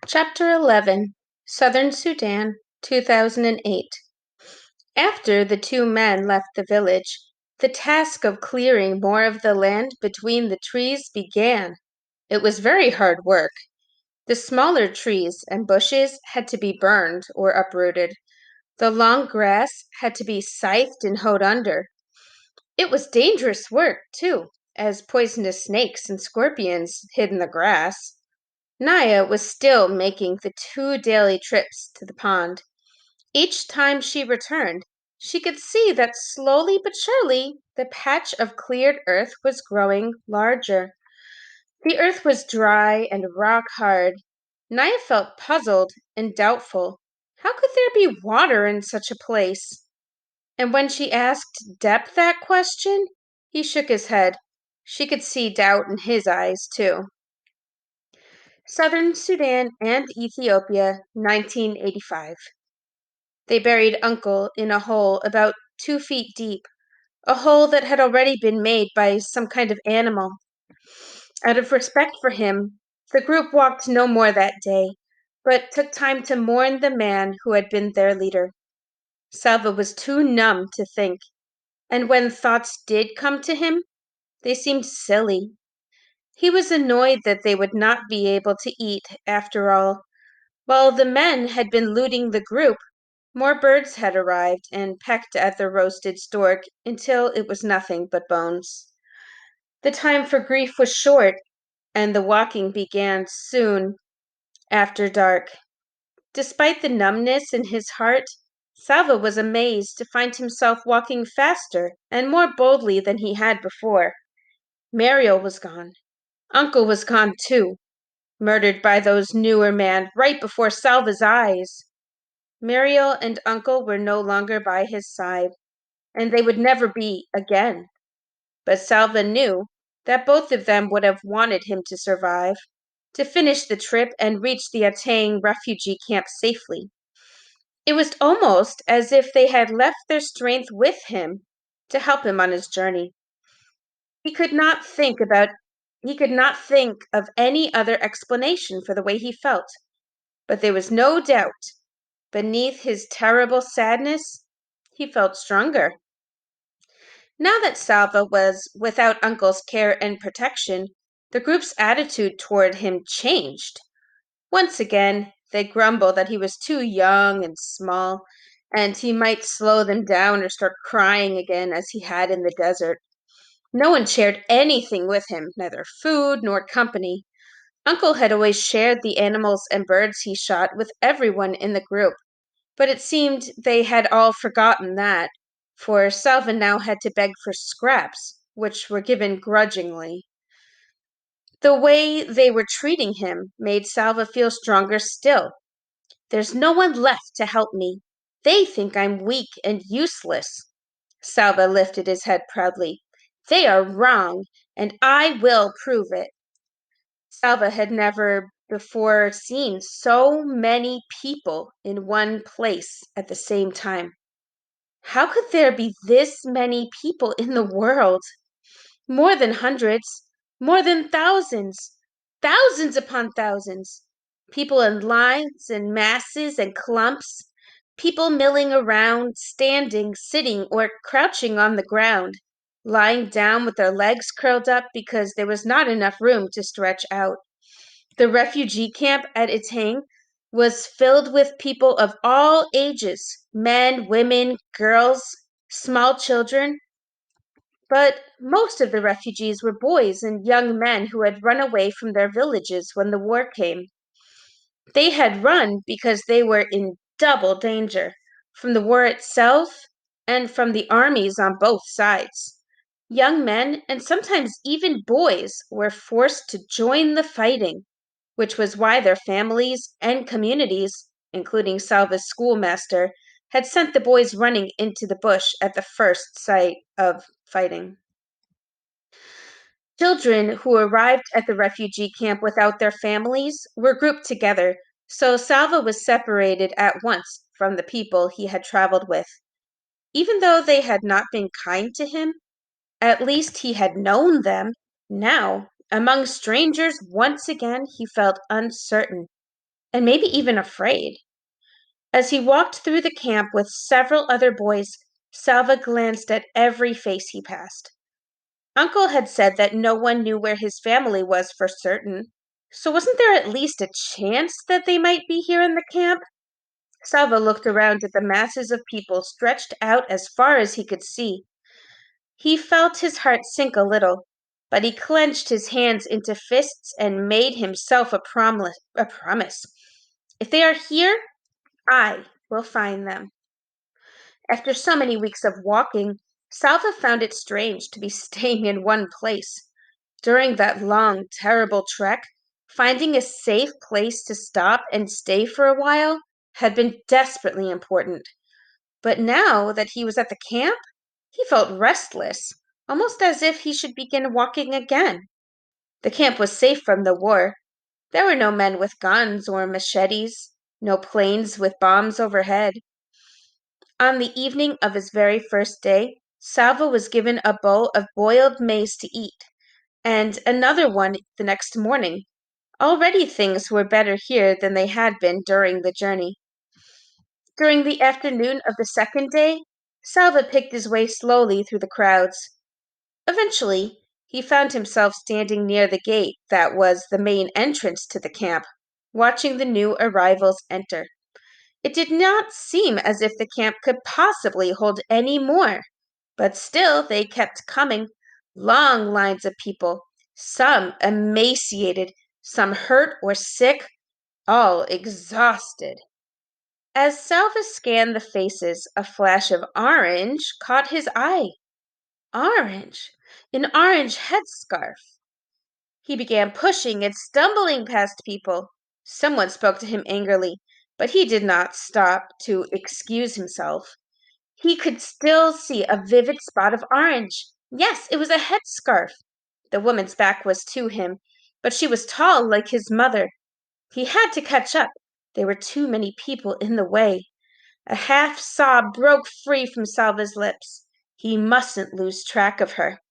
Chapter 11, Southern Sudan, 2008. After the two men left the village, the task of clearing more of the land between the trees began. It was very hard work. The smaller trees and bushes had to be burned or uprooted. The long grass had to be scythed and hoed under. It was dangerous work, too, as poisonous snakes and scorpions hid in the grass. Naya was still making the two daily trips to the pond. Each time she returned, she could see that slowly but surely the patch of cleared earth was growing larger. The earth was dry and rock hard. Naya felt puzzled and doubtful. How could there be water in such a place? And when she asked Depp that question, he shook his head. She could see doubt in his eyes, too. Southern Sudan and Ethiopia, 1985. They buried Uncle in a hole about 2 feet deep, a hole that had already been made by some kind of animal. Out of respect for him, the group walked no more that day, but took time to mourn the man who had been their leader. Salva was too numb to think, and when thoughts did come to him, they seemed silly. He was annoyed that they would not be able to eat after all. While the men had been looting the group, more birds had arrived and pecked at the roasted stork until it was nothing but bones. The time for grief was short, and the walking began soon after dark. Despite the numbness in his heart, Salva was amazed to find himself walking faster and more boldly than he had before. Mariel was gone. Uncle was gone too, murdered by those newer men right before Salva's eyes. Mariel and Uncle were no longer by his side, and they would never be again. But Salva knew that both of them would have wanted him to survive, to finish the trip and reach the Atang refugee camp safely. It was almost as if they had left their strength with him to help him on his journey. He could not think about he could not think of any other explanation for the way he felt, but there was no doubt beneath his terrible sadness, he felt stronger. Now that Salva was without Uncle's care and protection, the group's attitude toward him changed. Once again, they grumbled that he was too young and small, and he might slow them down or start crying again as he had in the desert. No one shared anything with him, neither food nor company. Uncle had always shared the animals and birds he shot with everyone in the group, but it seemed they had all forgotten that, for Salva now had to beg for scraps, which were given grudgingly. The way they were treating him made Salva feel stronger still. There's no one left to help me. They think I'm weak and useless. Salva lifted his head proudly. They are wrong, and I will prove it. Salva had never before seen so many people in one place at the same time. How could there be this many people in the world? More than hundreds, more than thousands, thousands upon thousands. People in lines and masses and clumps, people milling around, standing, sitting, or crouching on the ground, lying down with their legs curled up because there was not enough room to stretch out. The refugee camp at Itang was filled with people of all ages, men, women, girls, small children, but most of the refugees were boys and young men who had run away from their villages when the war came. They had run because they were in double danger from the war itself and from the armies on both sides. Young men and sometimes even boys were forced to join the fighting, which was why their families and communities, including Salva's schoolmaster, had sent the boys running into the bush at the first sight of fighting. Children who arrived at the refugee camp without their families were grouped together, so Salva was separated at once from the people he had traveled with. Even though they had not been kind to him, at least he had known them. Now, among strangers, once again he felt uncertain. and maybe even afraid. As he walked through the camp with several other boys, Salva glanced at every face he passed. Uncle had said that no one knew where his family was for certain, so wasn't there at least a chance that they might be here in the camp? Salva looked around at the masses of people stretched out as far as he could see. He felt his heart sink a little, but he clenched his hands into fists and made himself a promise. If they are here, I will find them. After so many weeks of walking, Salva found it strange to be staying in one place. During that long, terrible trek, finding a safe place to stop and stay for a while had been desperately important. But now that he was at the camp, he felt restless, almost as if he should begin walking again. The camp was safe from the war. There were no men with guns or machetes, no planes with bombs overhead. On the evening of his very first day, Salvo was given a bowl of boiled maize to eat, and another one the next morning. Already things were better here than they had been during the journey. During the afternoon of the second day, Salva picked his way slowly through the crowds. Eventually, he found himself standing near the gate that was the main entrance to the camp, watching the new arrivals enter. It did not seem as if the camp could possibly hold any more, but still they kept coming, long lines of people, some emaciated, some hurt or sick, all exhausted. As Salva scanned the faces, a flash of orange caught his eye. Orange! An orange headscarf! He began pushing and stumbling past people. Someone spoke to him angrily, but he did not stop to excuse himself. He could still see a vivid spot of orange. Yes, it was a headscarf. The woman's back was to him, but she was tall like his mother. He had to catch up. There were too many people in the way. A half sob broke free from Salva's lips. He mustn't lose track of her.